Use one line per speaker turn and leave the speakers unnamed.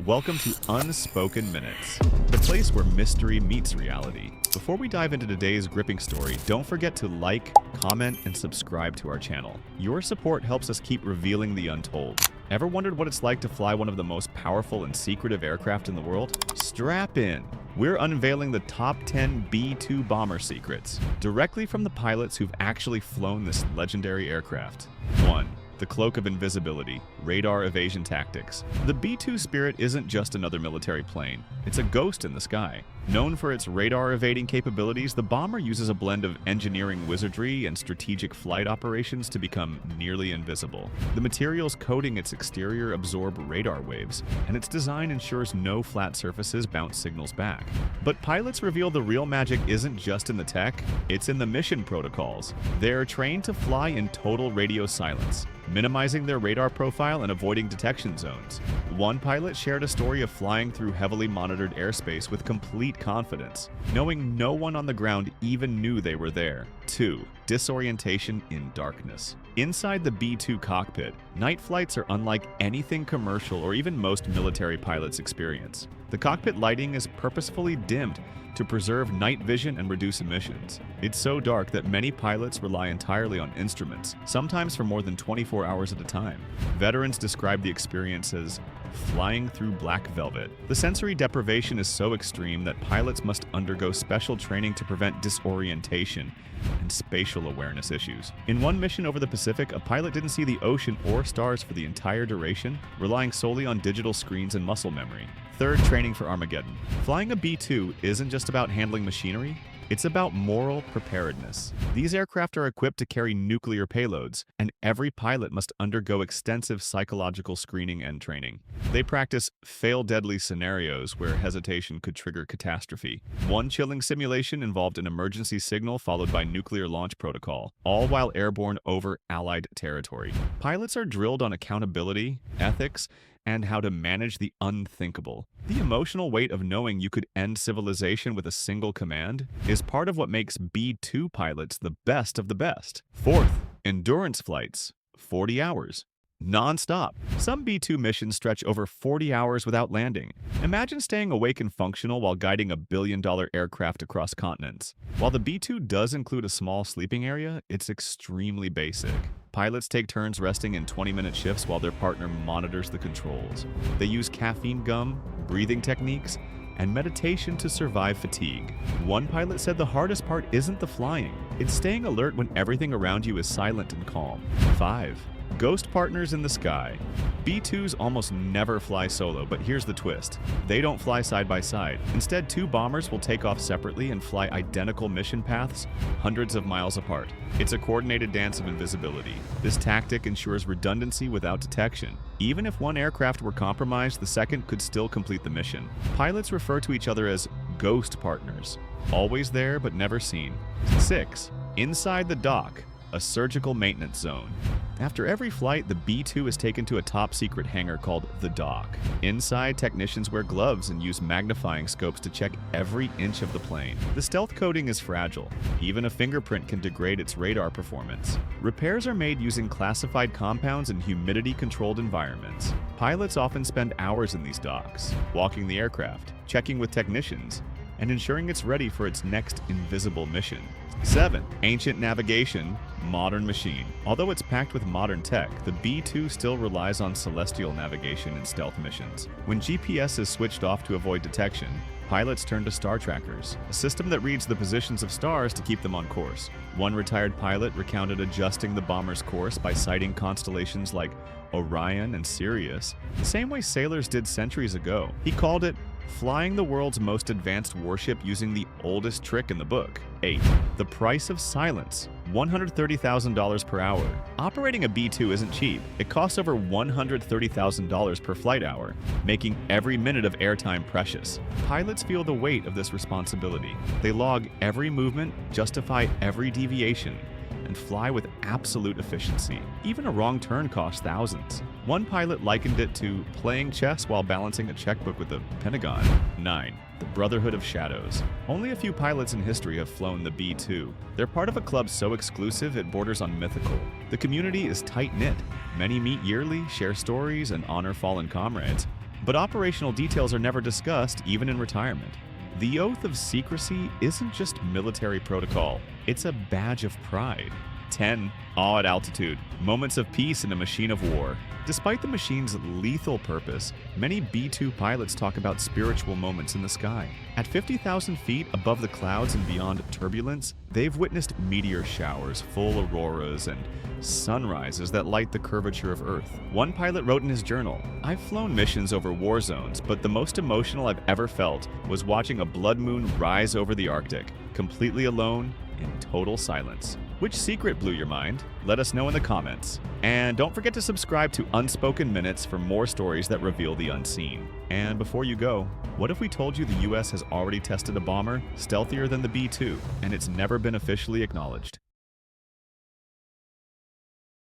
Welcome to Unspoken Minutes, the place where mystery meets reality. Before we dive into today's gripping story, don't forget to like, comment, and subscribe to our channel. Your support helps us keep revealing the untold. Ever wondered what it's like to fly one of the most powerful and secretive aircraft in the world? Strap in. We're unveiling the top 10 B-2 bomber secrets, directly from the pilots who've actually flown this legendary aircraft. 1. The Cloak of Invisibility, radar evasion tactics. The B-2 Spirit isn't just another military plane. It's a ghost in the sky. Known for its radar evading capabilities, the bomber uses a blend of engineering wizardry and strategic flight operations to become nearly invisible. The materials coating its exterior absorb radar waves, and its design ensures no flat surfaces bounce signals back. But pilots reveal the real magic isn't just in the tech, it's in the mission protocols. They're trained to fly in total radio silence, minimizing their radar profile and avoiding detection zones. One pilot shared a story of flying through heavily monitored airspace with complete confidence, knowing no one on the ground even knew they were there. 2. Disorientation in darkness. Inside the B-2 cockpit, night flights are unlike anything commercial or even most military pilots experience. The cockpit lighting is purposefully dimmed to preserve night vision and reduce emissions. It's so dark that many pilots rely entirely on instruments, sometimes for more than 24 hours at a time. Veterans describe the experience as flying through black velvet. The sensory deprivation is so extreme that pilots must undergo special training to prevent disorientation and spatial awareness issues. In one mission over the Pacific, a pilot didn't see the ocean or stars for the entire duration, relying solely on digital screens and muscle memory. 3rd, training for Armageddon. Flying a B-2 isn't just about handling machinery, it's about moral preparedness. These aircraft are equipped to carry nuclear payloads, and every pilot must undergo extensive psychological screening and training. They practice fail-deadly scenarios where hesitation could trigger catastrophe. One chilling simulation involved an emergency signal followed by nuclear launch protocol, all while airborne over Allied territory. Pilots are drilled on accountability, ethics, and how to manage the unthinkable. The emotional weight of knowing you could end civilization with a single command is part of what makes B-2 pilots the best of the best. 4th, endurance flights, 40 hours. Nonstop. Some B-2 missions stretch over 40 hours without landing. Imagine staying awake and functional while guiding a billion-dollar aircraft across continents. While the B-2 does include a small sleeping area, it's extremely basic. Pilots take turns resting in 20-minute shifts while their partner monitors the controls. They use caffeine gum, breathing techniques, and meditation to survive fatigue. One pilot said the hardest part isn't the flying, it's staying alert when everything around you is silent and calm. 5. Ghost partners in the sky. B-2s almost never fly solo, but here's the twist. They don't fly side by side. Instead, 2 bombers will take off separately and fly identical mission paths hundreds of miles apart. It's a coordinated dance of invisibility. This tactic ensures redundancy without detection. Even if one aircraft were compromised, the second could still complete the mission. Pilots refer to each other as ghost partners, always there but never seen. 6. Inside the dock, a surgical maintenance zone. After every flight, the B-2 is taken to a top-secret hangar called the dock. Inside, technicians wear gloves and use magnifying scopes to check every inch of the plane. The stealth coating is fragile. Even a fingerprint can degrade its radar performance. Repairs are made using classified compounds in humidity-controlled environments. Pilots often spend hours in these docks, walking the aircraft, checking with technicians, and ensuring it's ready for its next invisible mission. 7. Ancient navigation, modern machine. Although it's packed with modern tech, the B-2 still relies on celestial navigation in stealth missions. When GPS is switched off to avoid detection, pilots turn to star trackers, a system that reads the positions of stars to keep them on course. One retired pilot recounted adjusting the bomber's course by sighting constellations like Orion and Sirius, the same way sailors did centuries ago. He called it flying the world's most advanced warship using the oldest trick in the book. 8. The price of silence. $130,000 per hour. Operating a B-2 isn't cheap. It costs over $130,000 per flight hour, making every minute of airtime precious. Pilots feel the weight of this responsibility. They log every movement, justify every deviation, and fly with absolute efficiency. Even a wrong turn costs thousands. One pilot likened it to playing chess while balancing a checkbook with the Pentagon. 9. The Brotherhood of Shadows. Only a few pilots in history have flown the B-2. They're part of a club so exclusive it borders on mythical. The community is tight-knit. Many meet yearly, share stories, and honor fallen comrades. but operational details are never discussed, even in retirement. The oath of secrecy isn't just military protocol, it's a badge of pride. 10. Awe at altitude. Moments of peace in a machine of war. Despite the machine's lethal purpose, many B-2 pilots talk about spiritual moments in the sky. At 50,000 feet above the clouds and beyond turbulence, they've witnessed meteor showers, full auroras, and sunrises that light the curvature of Earth. One pilot wrote in his journal, "I've flown missions over war zones, but the most emotional I've ever felt was watching a blood moon rise over the Arctic, completely alone, in total silence." Which secret blew your mind? Let us know in the comments. And don't forget to subscribe to Unspoken Minutes for more stories that reveal the unseen. And before you go, what if we told you the US has already tested a bomber stealthier than the B-2, and it's never been officially acknowledged?